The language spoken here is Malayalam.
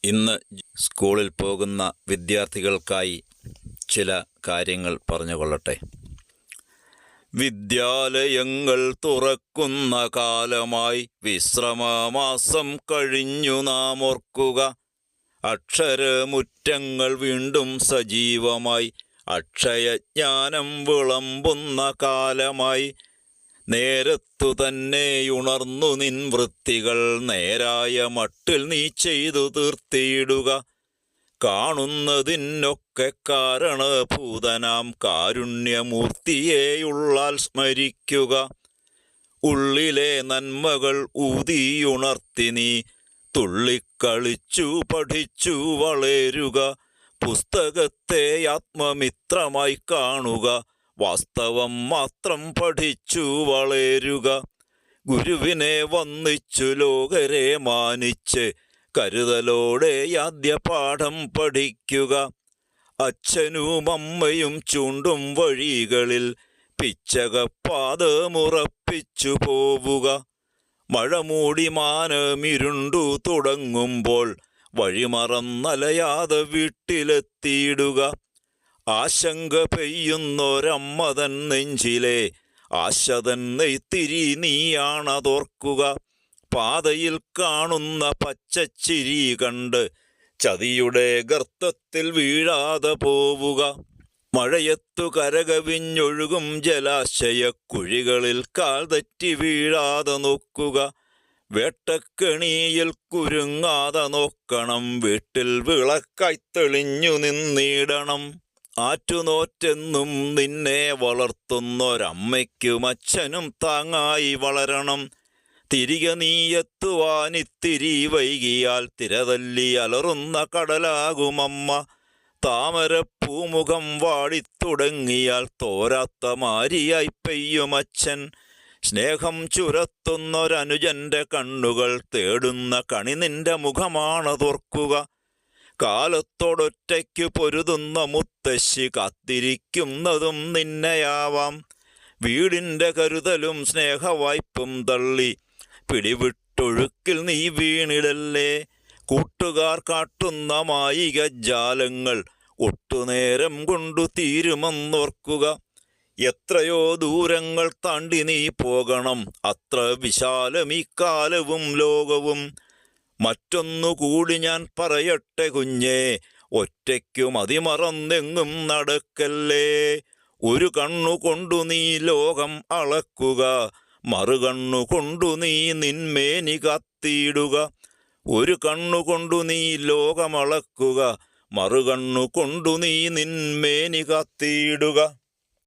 ഇന്ന് സ്കൂളിൽ പോകുന്ന വിദ്യാർത്ഥികൾക്കായി ചില കാര്യങ്ങൾ പറഞ്ഞുകൊള്ളട്ടെ. വിദ്യാലയങ്ങൾ തുറക്കുന്ന കാലമായി, വിശ്രമമാസം കഴിഞ്ഞു നാം ഓർക്കുക. അക്ഷരമുറ്റങ്ങൾ വീണ്ടും സജീവമായി, അക്ഷയജ്ഞാനം വിളമ്പുന്ന കാലമായി. നേരത്തു തന്നെ ഉണർന്നു നിൻ വൃത്തികൾ, നേരായ മട്ടിൽ നീ ചെയ്തു തീർത്തിയിടുക. കാണുന്നതിനൊക്കെ കാരണഭൂതനാം കാരുണ്യമൂർത്തിയെയുള്ളാൽ സ്മരിക്കുക. ഉള്ളിലെ നന്മകൾ ഊതിയുണർത്തി നീ തുള്ളിക്കളിച്ചു പഠിച്ചു വളരുക. പുസ്തകത്തെ ആത്മമിത്രമായി കാണുക, വാസ്തവം മാത്രം പഠിച്ചു വളരുക. ഗുരുവിനെ വന്ദിച്ചു ലോകരെ മാനിച്ച് കരുതലോടെ ആദ്യ പാഠം പഠിക്കുക. അച്ഛനും അമ്മയും ചൂണ്ടും വഴികളിൽ പിച്ചകപ്പാദമുറപ്പിച്ചു പോവുക. മഴ മൂടി മാനമിരുണ്ടു തുടങ്ങുമ്പോൾ വഴിമറന്നലയാതെ വീട്ടിലെത്തിയിടുക. ആശങ്ക പെയ്യുന്നൊരമ്മതൻ നെഞ്ചിലെ ആശതൻ നെയ്ത്തിരി നീയാണതോർക്കുക. പാതയിൽ കാണുന്ന പച്ചച്ചിരി കണ്ട് ചതിയുടെ ഗർത്തത്തിൽ വീഴാതെ പോവുക. മഴയത്തു കരകവിഞ്ഞൊഴുകും ജലാശയ കുഴികളിൽ കാൽ തെറ്റി വീഴാതെ നോക്കുക. വേട്ടക്കെണിയിൽ കുരുങ്ങാതെ നോക്കണം, വീട്ടിൽ വിളക്കായി തെളിഞ്ഞു നിന്നിടണം. ആറ്റുനോറ്റെന്നും നിന്നെ വളർത്തുന്നൊരമ്മയ്ക്കും അച്ഛനും താങ്ങായി വളരണം. തിരികെ നീയെത്തുവാനിത്തിരി വൈകിയാൽ തിരതല്ലി അലറുന്ന കടലാകുമമ്മ. താമരപ്പൂമുഖം വാടിത്തുടങ്ങിയാൽ തോരാത്ത മാരിയായി പെയ്യുമച്ഛൻ. സ്നേഹം ചുരത്തുന്നൊരനുജന്റെ കണ്ണുകൾ തേടുന്ന കണി നിന്റെ മുഖമാണതോർക്കുക. കാലത്തോടൊറ്റയ്ക്കു പൊരുതുന്ന മുത്തശ്ശി കാത്തിരിക്കുന്നതും നിന്നെയാവാം. വീടിൻ്റെ കരുതലും സ്നേഹവായ്പും തള്ളി പിടിവിട്ടൊഴുക്കിൽ നീ വീണിടല്ലേ. കൂട്ടുകാർ കാട്ടുന്ന മായിക ജാലങ്ങൾ ഒട്ടുനേരം കൊണ്ടു തീരുമെന്നോർക്കുക. എത്രയോ ദൂരങ്ങൾ താണ്ടി നീ പോകണം, അത്ര വിശാലം ഈ കാലവും ലോകവും. മറ്റൊന്നുകൂടി ഞാൻ പറയട്ടെ കുഞ്ഞേ, ഒറ്റയ്ക്കു മതിമറന്നെങ്ങും നടക്കല്ലേ. ഒരു കണ്ണുകൊണ്ടു നീ ലോകം അളക്കുക, മറുകണ്ണുകൊണ്ടു നീ നിന്മേനി കാത്തിയിടുക. ഒരു കണ്ണുകൊണ്ടു നീ ലോകമളക്കുക, മറുകണ്ണുകൊണ്ടു നീ നിന്മേനി കാത്തിയിടുക.